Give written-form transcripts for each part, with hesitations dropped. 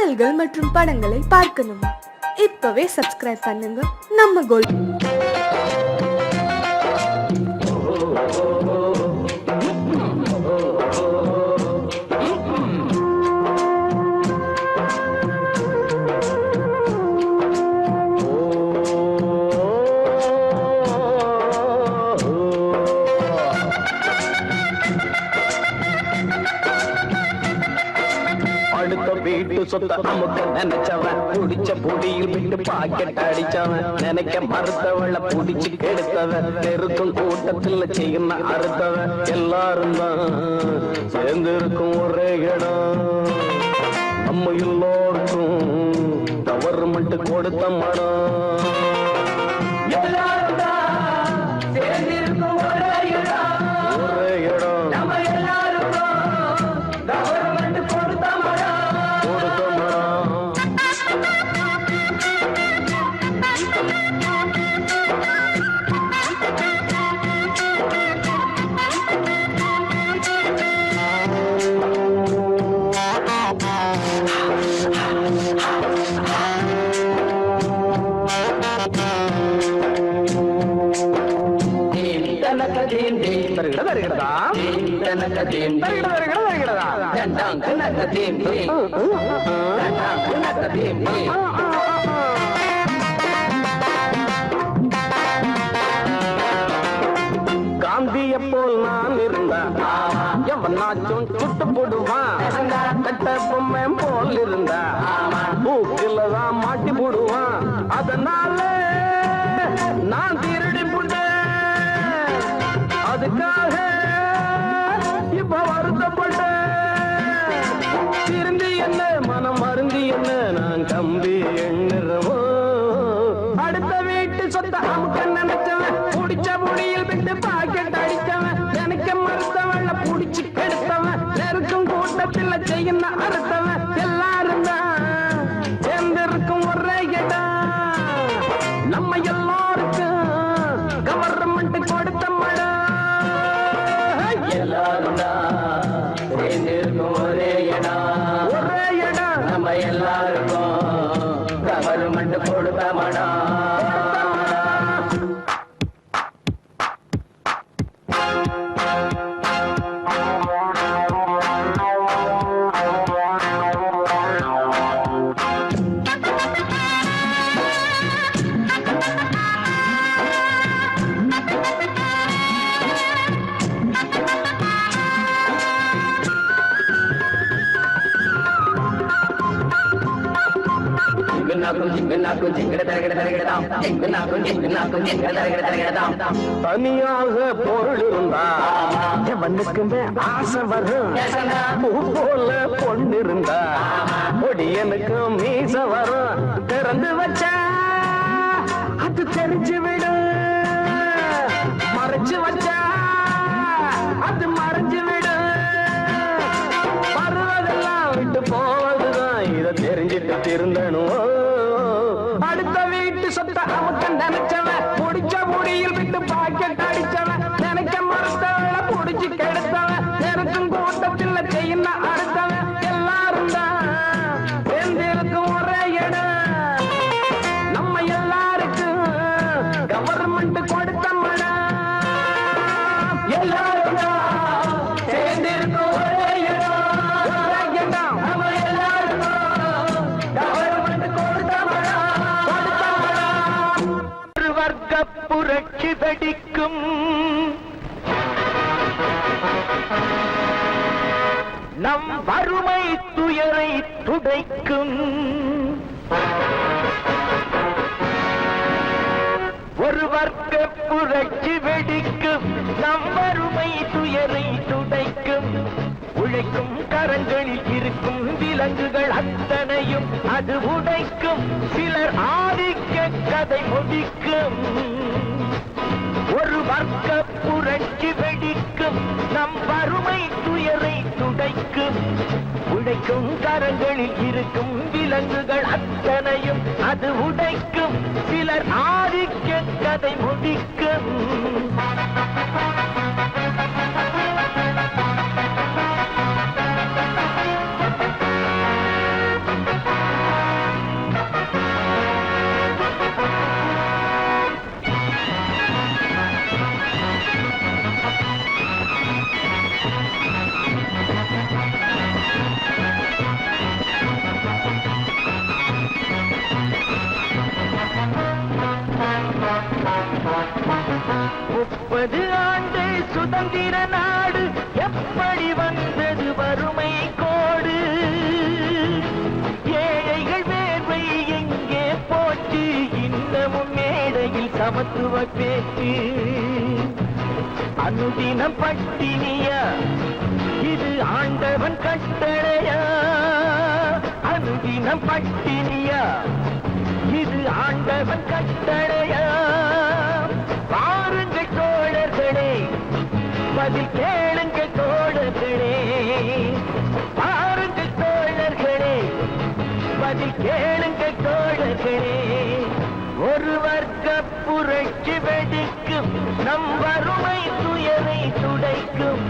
பாடல்கள் மற்றும் படங்களை பார்க்கணுமா? இப்பவே சப்ஸ்கிரைப் பண்ணுங்க நம்ம கோல்ட். வீட்டு சொத்த அமுக்க நினைச்சவன் குடிச்ச பொடியில் விட்டு பாக்கெட் அடிச்சவன் நினைக்க மறுத்தவள புடிச்சு கெடுத்தவன் நெருக்கும் கூட்டத்தில் செய்யணும் அறுத்தவன் எல்லாரும் தான் சேர்ந்து இருக்கும் ஒரே இடம் நம்ம எல்லோருக்கும் கவர்மெண்ட் கொடுத்த மடம் காந்திய போல் நான் இருந்தான் எவனாச்சும் சுட்டு போடுவான் கட்ட பொம்மை போல் இருந்தா பூக்கிலதான் மாட்டி போடுவான் அதனால நான் திருடி போட்டேன் அதுக்காக இப்ப வருத்தப்பட்டேன் திருந்தி என்ன மனம் மருந்தி என்ன நான் கம்பி எண்ணுறவோ அடுத்த வீட்டு சொத்த அமுக்க நினைச்சவன் புடிச்ச புடியில் விட்டு பாக்கெட் அடிச்சவன் எனக்கு மறுத்தவன் புடிச்சு கெடுத்தவன் நெருக்கும் கூட்டத்தில் செய்யணும் அறுத்தவன் எல்லாரும் தான் சேர்ந்திருக்கும் ஒரே இடம் நம்ம எல்லாருக்கும் கவர்மெண்ட் கொடுத்த மடம் எல்லாரும் தான் சேர்ந்திருக்கும் ஒரே இடம் நம்ம எல்லாருக்கும் கவர்மெண்ட் கொடுத்த மடம் தனியாக பொருள் இருந்தா எவனுக்குமே ஆசை வரும் பூ போல பொண்ணு இருந்தா பொடியனுக்கு மீச வரும் திறந்து வச்சா அது தெரிஞ்சு விடும் மறைச்சு வச்சா அது மறைஞ்சு விடும் வருவதெல்லாம் விட்டு போவதுதான் இதை தெரிஞ்சிட்டு திருந்தணும் அடுத்த வீட்டு சொத்த அமுக்க நினைச்சவன் முடிச்ச முடியில் விட்டு பாக்கெட் அடிச்சவன் நினைக்க மறுத்தவள புடிச்சு கெடுத்தவன் நெருக்கும் கூட்டத்தில் செய்யணும் அடுத்தவன் எல்லாரும் தான் சேர்ந்திருக்கும் ஒரே இடம் நம்ம எல்லாருக்கும் கவர்மெண்ட் கொடுத்த மடம் எல்லாரும் தான் சேர்ந்திருக்கும் ஒரே இடம் நம்ம எல்லாருக்கும் கவர்மெண்ட் கொடுத்த மடம் வர்க்க புரட்சி வெடிக்கும் நம் வறுமை துயரை துடைக்கும் ஒரு வர்க்க புரட்சி வெடிக்கும் நம் வறுமை துயரை துடைக்கும் உழைக்கும் கரங்களில் இருக்கும் விலங்குகள் அத்தனையும் அது உடைக்கும் சிலர் ஆதிக்க கதை முடிக்கும் ஒரு வர்க்க புரட்சி வெடிக்கும் நம் வறுமை துயரை துடைக்கும் உழைக்கும் கரங்களில் இருக்கும் விலங்குகள் அத்தனையும் அது உடைக்கும் சிலர் ஆதிக்க கதை முடிக்கும் சுதந்திர நாடு எப்படி வந்தது வறுமை கோடு ஏழைகள் வேர்வை எங்கே போச்சு இன்னமும் மேடையில் சமத்துவ பேச்சு அனுதினம் பட்டினியா இது ஆண்டவன் கட்டளையா அனுதினம் பட்டினியா இது ஆண்டவன் கட்டளையா பாருங்கள் தோழர்களே பதில் கேளுங்கள் தோழர்களே பாருங்கள் தோழர்களே பதில் கேளுங்கள் தோழர்களே ஒரு வர்க்க புரட்சி வெடிக்கும் நம் வறுமை துயரை துடைக்கும்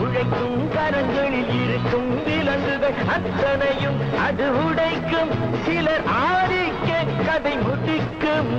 உழைக்கும் கரங்களில் இருக்கும் விலங்குகள் அத்தனையும் அது உடைக்கும் சிலர் ஆதிக்க கதை முடிக்கும்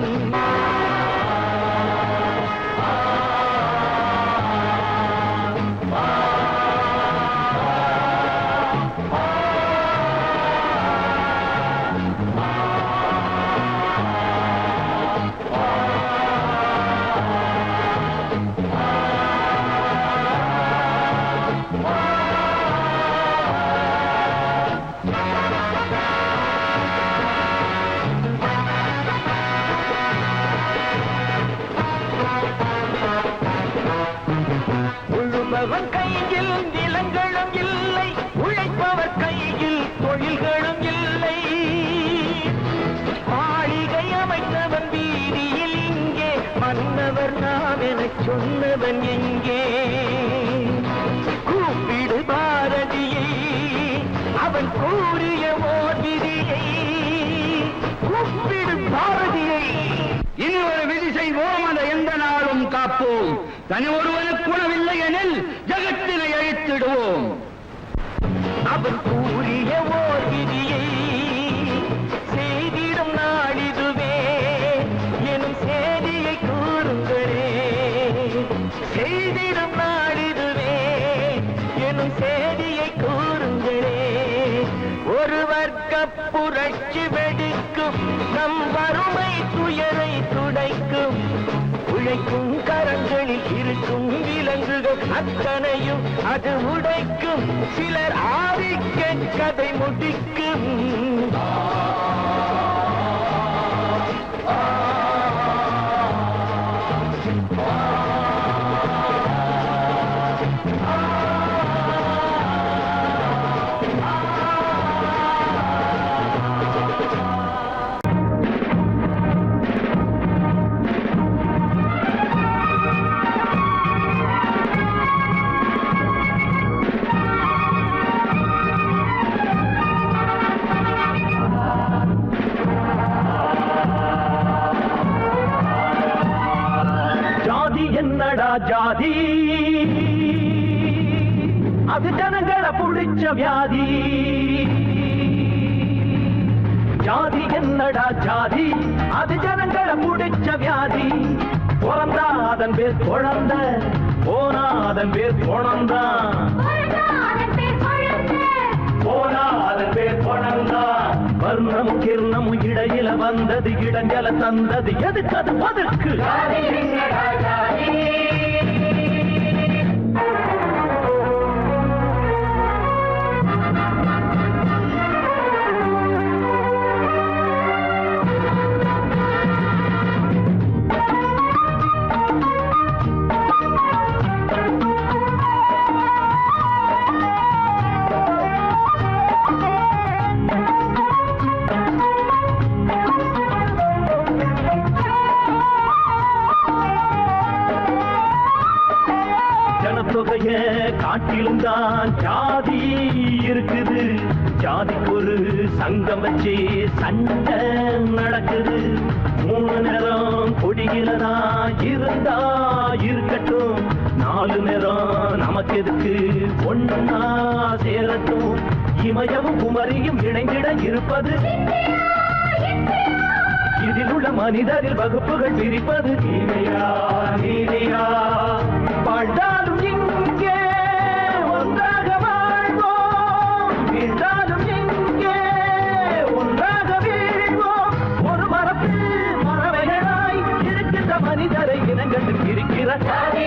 உழுபவன் கையில் நிலங்களும் இல்லை உழைப்பவர் கையில் தொழில்களும் இல்லை மாளிகை அமைத்தவன் வீதியில் இங்கே மன்னவர் நாம் என சொன்னவன் எங்கே கூப்பிடு பாரதியை அவன் கூறிய ஓர் விதியை கூப்பிடு பாரதியை இனி ஒரு விதி செய்வோம் அதை எந்த நாளும் காப்போம் தனி ஒருவனுக்கு உணவில்லை எனில் ஜகத்தினை அழித்திடுவோம் அவன் கூறிய ஓர் விதியை செய்திடும் நாளிதுவே எனும் செய்தியை கூறுங்களே செய்திடும் நாளிதுவே எனும் செய்தியை கூறுங்களே ஒரு வர்க்க புரட்சி வெடிக்கும் நம் வறுமை துயரை துடைக்கும் உழைக்கும் கரங்களில் இருக்கும் விலங்குகள் அத்தனையும் அது உடைக்கும் சிலர் ஆதிக்க கதை முடிக்கும் என்னடா ஜாதி அது ஜனங்களை புடிச்ச வியாதி ஜாதி என்னடா ஜாதி அது ஜனங்களை புடிச்ச வியாதி பிறந்தா அதன் பேர் குழந்த போனா அதன் பேர் குழந்தான் போனா அதன் பேர் குழந்தான் வர்ணமும் கிர்ணமும் இடையில வந்தது இடஞ்சல தந்தது எதுக்கு அது பதுக்கு தொகைய காட்டிலும் தான் ஜாதி இருக்குது ஜாதிக்கு ஒரு சங்கம் வச்சு சண்டை நடக்குது 3 நேரம் கொடியிலதா இருந்தா இருக்கட்டும் 4 நேரம் நமக்கு எதுக்கு ஒன்னா சேரட்டும் இமயமும் குமரியும் இணைந்திட இருப்பது இதில் உள்ள மனிதரில் வகுப்புகள் பிரிப்பது நீதியா நீதியா வாழ்ந்தாலும் இங்கே ஒன்றாக வாழ்வோம் வீழ்ந்தாலும் இங்கே ஒன்றாக வீழ்வோம் ஒரு மரத்தில் மரவைகளாய் இருக்கின்ற மனிதரை இனங்கள் இருக்கிற ஜாதி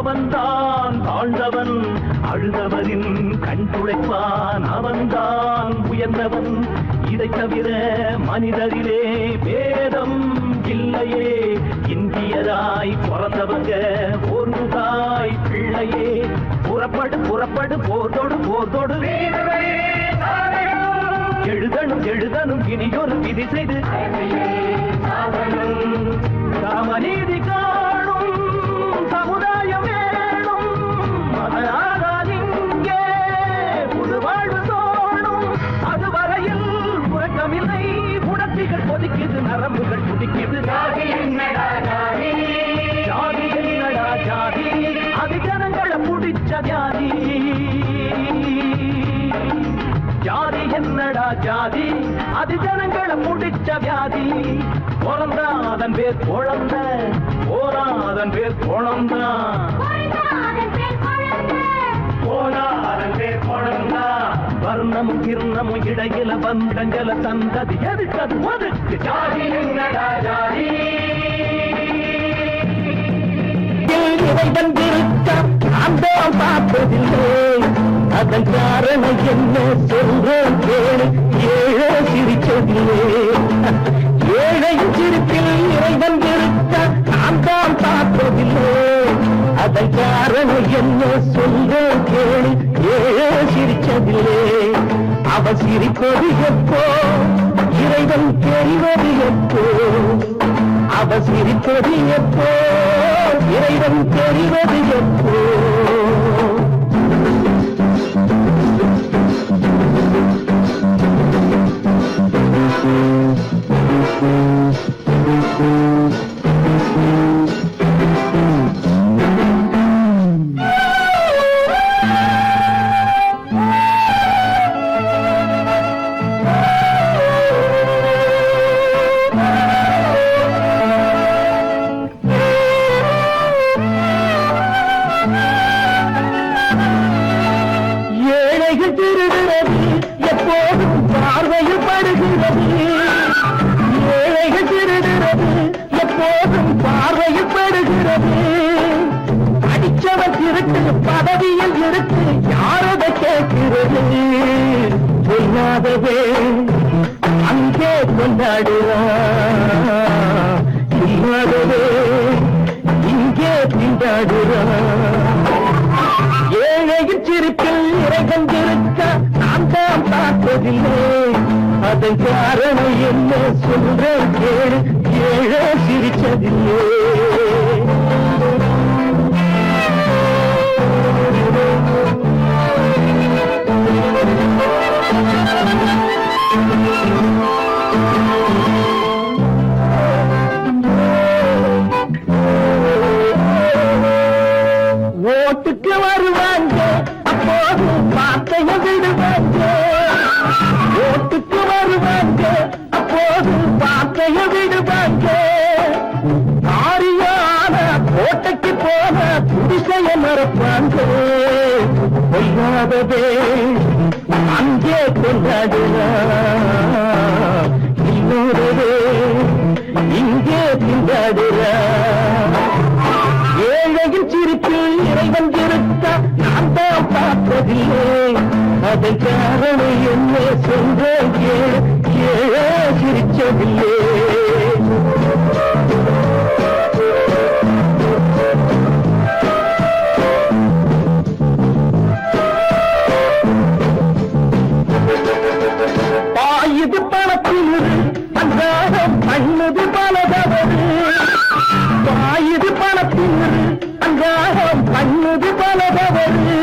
அவன்தான் தாழ்ந்தவன், அழுதவரின் கண் துடைப்பான், அவன்தான் உயர்ந்தவன். இதை தவிர மனிதரிலே பேதம் இல்லையே, இந்தியராய் பிறந்தவங்க ஒரு தாய் பிள்ளையே. புறப்படு புறப்படு போர்தோடு போர்தோடு, எழுதணும் எழுதணும் இனியொரு விதி செய்து, ராமநீதி காணும் சமுதாயம் வேணும், அதனால் இங்கே புது வாழ்வு தோணும். அதுவரையில் உறக்கமில்லை, உணர்ச்சிகள் கொதிக்குது, நரம்புகள் துடிக்குது. ஜாதி என்னடா ஜாதி, ஜாதி என்னடா ஜாதி, அது ஜனங்களை பிடிச்ச வியாதி. ஜாதி என்னடா ஜாதி, அது ஜனங்களை முடிச்ச வியாதி. பிறந்தா அதன் பேர் குழந்த, போனா அதன் பேர் குழந்தா, போனா அதன் பேர் குழந்தா. வர்ணமும் கிர்ணமும் இடையில வந்தங்கல தந்தது எதுக்கது ஒதுக்கு. ஜாதி என்னடா ஜாதி, வந்திருக்க அந்த பார்த்ததில்லை, அதன் காரணம் என்ன சொல்றேன் கேளு. ஏழை சிரிச்சதில்லை, ஏழை சிரிப்பில் இறைவன் இருக்க நான் தான் பார்த்ததில்லை, அதன் காரணம் என்ன சொல்றேன் கேளு. ஏழை சிரிச்சதில்லை, அவன் சிரிப்பது எப்போ, இறைவன் தெரிவது எப்போ. அவன் சிரிப்பது எப்போ, இறைவன் தெரிவது எப்போ. அடிச்சவன் திருட்டு பதவியில் இருக்கு, யாரத கேட்கிறது. சொல்லாதவே அங்கே கொண்டாடுறான், இல்லாதவே இங்கே திண்டாடுறான். ஏழையின் சிரிப்பில் இறைவன் இருக்க நான் தான் பார்த்ததில்லை, அதன் காரணம் என்ன சொல்றேன் கேளு. ஏழை சிரிச்சதில்லை. ஓட்டுக்கு வருவாங்க அப்போது வார்த்தையை விடுவாங்க, ஓட்டுக்கு வருவாங்க அப்போது வார்த்தையை விடுவாங்க. காரியான கோட்டைக்கு போன புடிசைய மறப்பாங்க, பொய்யாதவே அங்கே கொண்டாடுறான், இன்னொருவே இங்கே திண்டாடுறான். ஏழையின் சிரிப்பில் இறைவன் இருக்க நான் தான் பார்த்ததில்லை, அதன் காரணம் என்ன சொல்றேன் கேளு. ஏழை சிரிச்சதில்லை. பாயுது பணத்தில் அன்றாடம் பண்ணது பலதவறு, பாயுது பணத்தில் அன்றாடம் பண்ணது பலதவறு.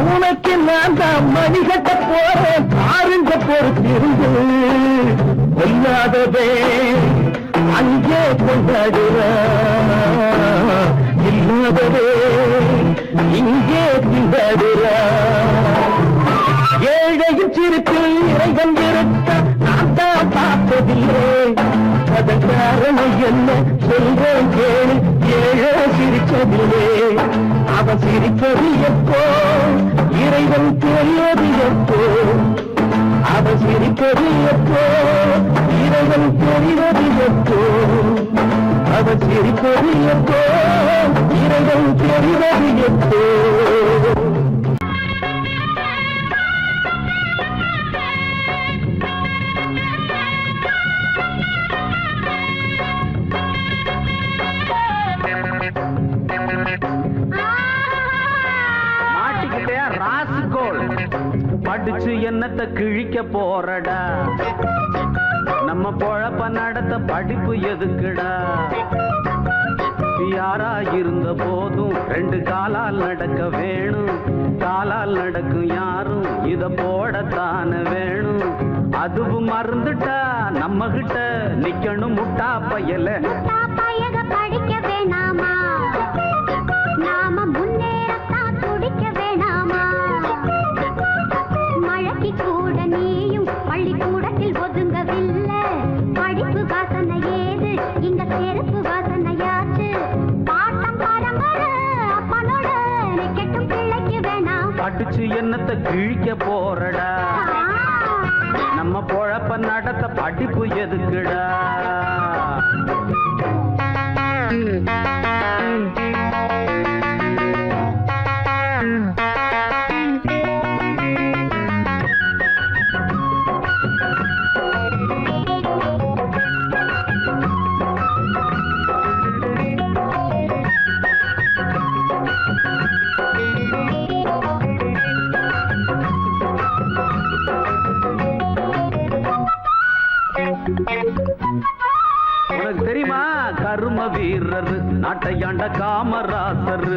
உனக்கு நான் தான் மணிகட்ட போறேன், பாருங்க பொறுத்திருந்து. கொல்லாதவே அங்கே கொண்டாடுறான், இல்லாதவே இங்கே திண்டாடுறான். ஏழையின் சிரிப்பில் இறைவன் இருக்க நான் தான் பார்த்ததில்லை, அதன் காரணம் என்ன சொல்றேன் கேளு. ஏழை சிரிச்சதில்லை, அவன் சிரிப்பது எப்போ, இறைவன் தெரிவது எப்போ. அவன் சிரிப்பது எப்போ, இறைவன் தெரிவது எப்போ. அவன் சிரிப்பது எப்போ இறைவன் தெரிவது எப்போ மாட்டிக்கிட்டே ராசுகோள் படிச்சு என்னத்தை கிழிக்க போறடா நம்ம பொழப்ப நடத்த படிப்பு எதுக்குடா யாரா இருந்த போதும் ரெண்டு காலால் நடக்க வேணும் காலால் நடக்கும் யாரும் இத போடத்தான வேணும் அதுவும் மறந்துட்டா நம்ம கிட்ட நிக்கணும் முட்டா பயல படிக்க வேணாமா நாம முன்னேறத்தான் துடிக்க வேணாமா மழைக்கு கூட நீயும் பள்ளிக்கூடத்தில் ஒதுங்கவில்லை படிப்பு வாசனை ஏது இங்க செருப்பு வாசனையாச்சு பாட்டம் பரம்பரை அப்பனோட கெட்டும் பிள்ளைக்கு வேணாம் படிச்சு என்னத்தை கிழிக்க போறடா நம்ம பொழப்ப நடத்த படிப்பு எதுக்குடா உனக்கு தெரியுமா கரும வீரர் நாட்டையாண்ட காமராசர்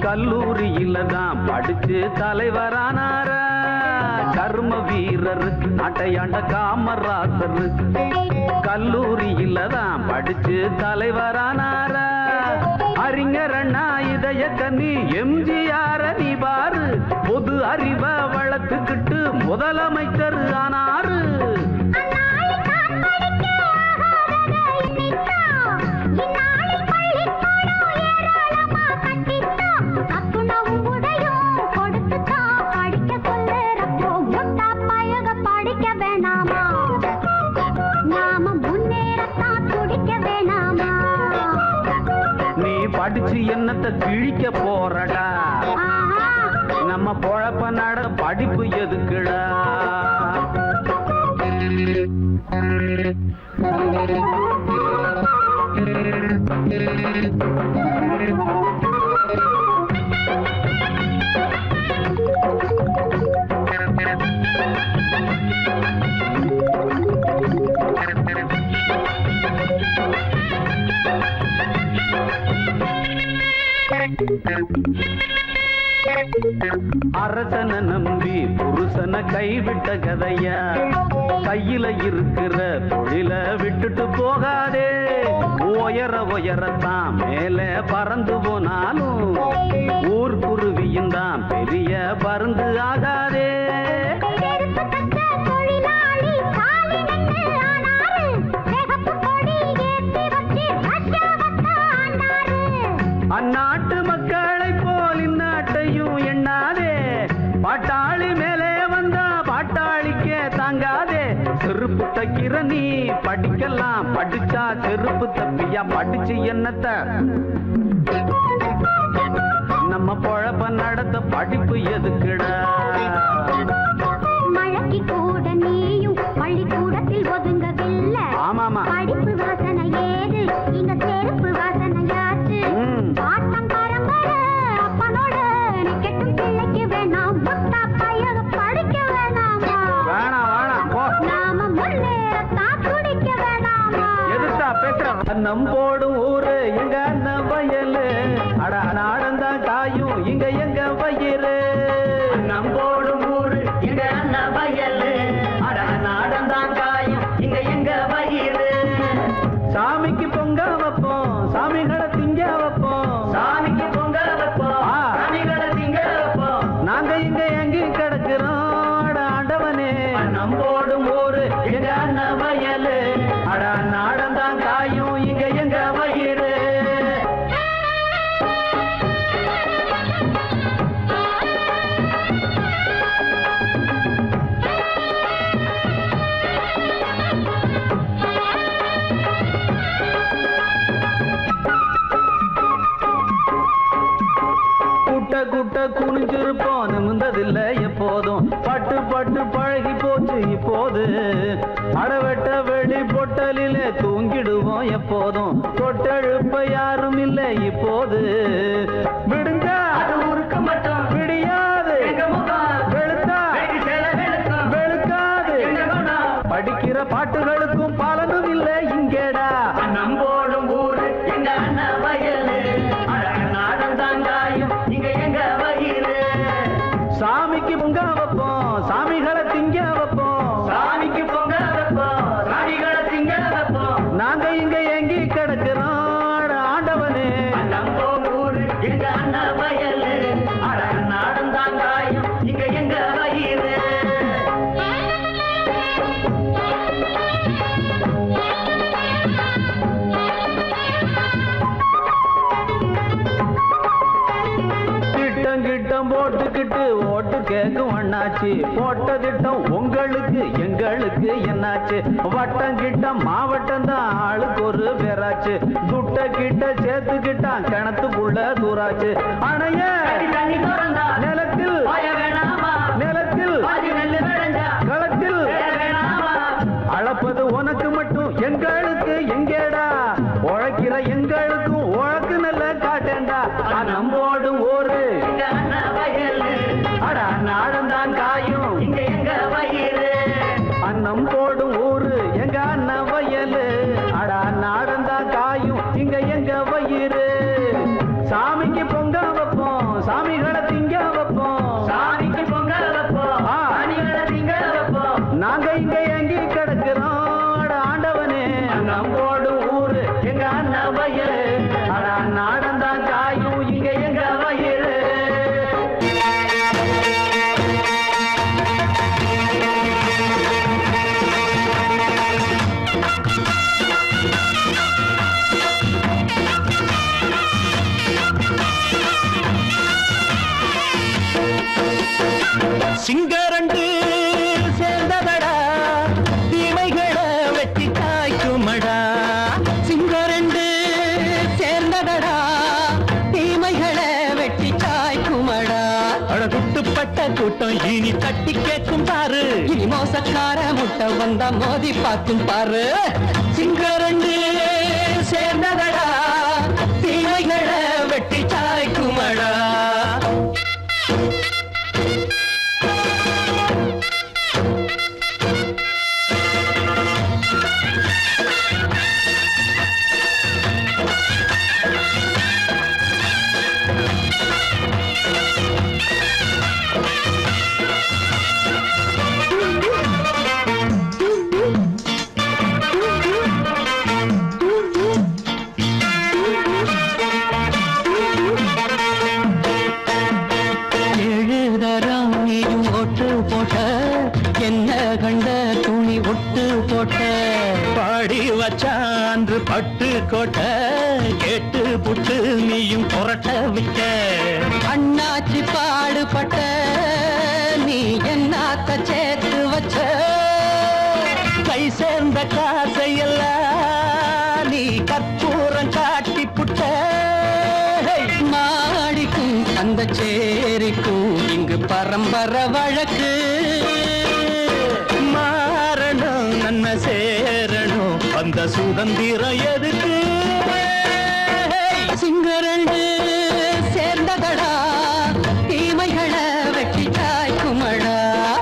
கல்லூரியில தான் படிச்சு தலைவரானார கர்ம வீரர் நாட்டையாண்ட காமராசர் கல்லூரியில தான் படிச்சு தலைவரானார அறிஞர் அண்ணா இதய கண்ணி எம்ஜிஆர் நீ பாரு பொது அறிவ வளர்த்துக்கிட்டு முதலமைச்சர் ஆனாரு படிச்சு என்னத்தை கிழிக்க போறடா நம்ம பொழப்ப நட படிப்பு எதுக்குடா அரசனை நம்பி புருஷனை கைவிட்ட கதையா கையில இருக்கிற தொழில விட்டுட்டு போகாதே உயர உயரத்தான் மேல பறந்து போனாலும் ஊர் குருவியும் தான் பெரிய பருந்து ஆகாதே அந்நாட்டு மக்களை போல் இந்நாட்டையும் எண்ணாதே பாட்டாளி மேலே வந்தா பாட்டாளிக்கே தாங்காதே செருப்பு தைக்கிற நீ படிக்கலாம் படிச்சா செருப்பு தப்பியா படிச்சு என்னத்த நம்ம பொழப்ப நடத்த படிப்பு எதுக்குடா மழைக்கு கூட நீயும் பள்ளிக்கூடத்தில் ஒதுங்கவில்லை ஆமாமா படிப்பு வாசனை ஏது இங்க செருப்பு வாசனையாச்சு பாட்டம் பரம்பரை அப்பனோட கெட்டும் பிள்ளைக்கு வேணாம் முட்டா பையக படிக்க வேணாமா வேணாம் போ நாம முன்னேறத்தான் துடிக்க வேணாமா எதுக்கா பேசுற நம்போடும் ஊரு எங்க அண்ணன் வயலு அட நாடந்தான் காயும் இங்க எங்க வயிறு நம்போடும் ஊரு எங்க அண்ணன் வயலு அட நாடந்தான் காயும் இங்க எங்க வயிறு சாமிக்கு பொங்க வைப்போம் சாமிகளை திங்க வைப்போம் சாமிக்கு பொங்க வைப்போம் சாமிகளை திங்க வைப்போம் நாங்க இங்க எங்க கிடக்குறோம் ஆண்டவனே நம்போடும் ஊரு எங்க அண்ணன் வயலு அட நாடந்தான் காயும் இங்க எங்க வயிறு குனிஞ்சிருப்போம் நிமிந்ததில்ல எப்போதும் பட்டு பட்டு பழகி போச்சு இப்போது அடவெட்ட வெளி பொட்டலிலே தூங்கிடுவோம் எப்போதும் தொட்டெழுப்ப யாரும் இல்லை இப்போது விடுங்க அது உருக்க மட்டும் விடியாது எங்க முகம் வெளுத்தா வெகு சேல வெளுக்கும் வெளுக்காது எங்க குணம் படிக்கிற பாட்டுகளுக்கும் பலனும் இல்லை இங்கேடா நம்போடும் ஊரு எங்க அண்ணா வயலு அழக நாடம் தாங்காயும் இங்க எங்க வயிறு சாமிக்கு பொங்க வைப்போம் சாமிகளை திங்க வைப்போம் சாமிக்கு பொங்க வைப்போம் சாமிகளை திங்க வைப்போம் நாங்க இங்க எங்கி கிடக்கிறோம் ஆண்டவனே நம்போடும் ஊரு எங்க அண்ணா வயலு அழக நாடம் தாங்காயும் இங்க எங்க வயிறு திட்டம் கிட்டம் போட்டுக்கிட்டு ஓட்டு கேட்கும் அண்ணாச்சி போட்ட திட்டம் உங்களுக்கு எங்களுக்கு என்னாச்சு வட்டம் கிட்டம் மாவட்டம் தான் ஆளுக்கு ஒரு பேராச்சு துட்ட கிட்ட சேர்த்துக்கிட்டான் கிணத்துக்குள்ள தூராச்சு அணைய தண்ணி திறந்தா நிலத்தில் பாய வேணாமா நிலத்தில் பாதி நெல்லு விளைஞ்சா களத்தில் வேற வேணாமா அளப்பது உனக்கு மட்டும் எங்களுக்கு எங்கேடா உழைக்கிற எங்களுக்கும் உழக்கு நல்ல காட்டேண்டா நம்போடும் ஊரு எங்க அண்ணா வயலு அடா நாடந்தான் காயும் இங்க எங்க வயிறு அன்னம் போடும் ஊரு எங்க அண்ணன் வயலு அடா நாடந்தான் காயும் இங்க எங்க வயிறு சாமிக்கு பொங்க வைப்போம் சாமிகளை திங்க வைப்போம் சாமிக்கு பொங்க வைப்போம் ஆ. சாமிகளை திங்க வைப்போம் நாங்க இங்க எங்கி கிடக்கிறோம் அட ஆண்டவனே நம்போடும் ஊரு எங்க அண்ணன் வயலு அடா நாடந்தான் காயும் இங்க எங்க வயிறு சிங்கரண்டு சேர்ந்ததடா தீமைகளை வெட்டி காய்க்குமடா சிங்கரண்டு சேர்ந்ததடா தீமைகளை வெட்டி காய்க்குமடா அழகுட்டுப்பட்ட கூட்டம் இனி தட்டி கேட்கும் பாரு இனி மோசக்கார முட்டை வந்தா மோதி பார்க்கும் பாரு சிங்கரண்டு சேர்ந்ததடா தீமைகளை வெட்டி காய்க்குமடா எழுதறாம் நீயும் ஒட்டு போட்ட என்ன கண்ட துணி ஒட்டு போட்ட பாடி வச்சான்று பட்டு கோட்ட கேட்டு புட்டு நீயும் புரட்ட விட்ட அண்ணாச்சி பாடுபட்ட நீ என்னாத்த சேர்த்து வச்ச கை சேர்ந்த காசையெல்லாம் நீ கற்பூரம் காட்டி புட்ட மாடிக்கும் அந்த சேரிக்கும் இங்கு பரம்பரை வழக்கு மாறணும் நன்மை சேரணும் அந்த சுதந்திரம் எதுக்கு சிங்கரண்டு சேர்ந்ததடா தீமைகளை வெட்டி காய்க்குமடா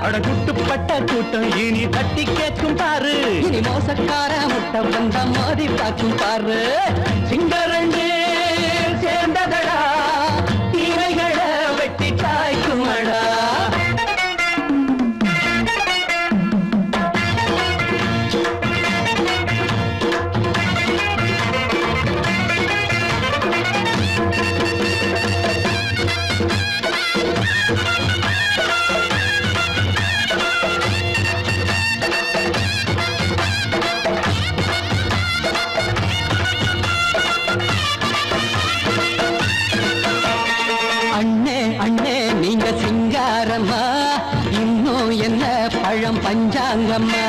அடகுட்டுப்பட்ட கூட்டம் இனி தட்டி கேட்கும் பாரு இனி மோசக்கார முட்டை வந்த மோதி பார்க்கும் பாரு சிங்கரண்டு சேர்ந்ததடா தீமைகளை வெட்டி காய்க்குமடா பழம் பஞ்சாங்கம்மா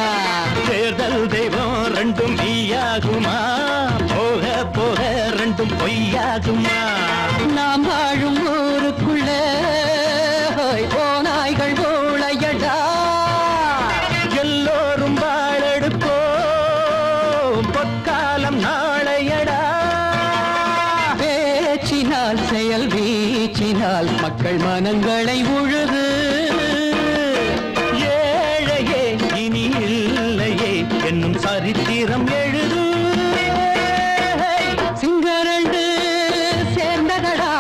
தேர்தல் தெய்வம் ரெண்டும் மெய்யாகுமா போக போக ரெண்டும் பொய்யாகுமா நாம் வாழும் ஊருக்குள்ள உள்ளங்களை உழுது ஏழையே இனி இல்லையே என்னும் சரித்திரம் எழுது சிங்கரண்டு சேர்ந்ததடா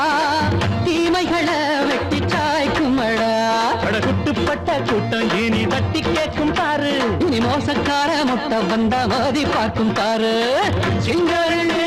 தீமைகளை வெட்டி சாய்க்குமடா குட்டுப்பட்ட கூட்டம் இனி தட்டி கேட்கும் பாரு இனி மோசக்கார முட்டை வந்த மோதி பார்க்கும் பாரு சிங்கரண்டு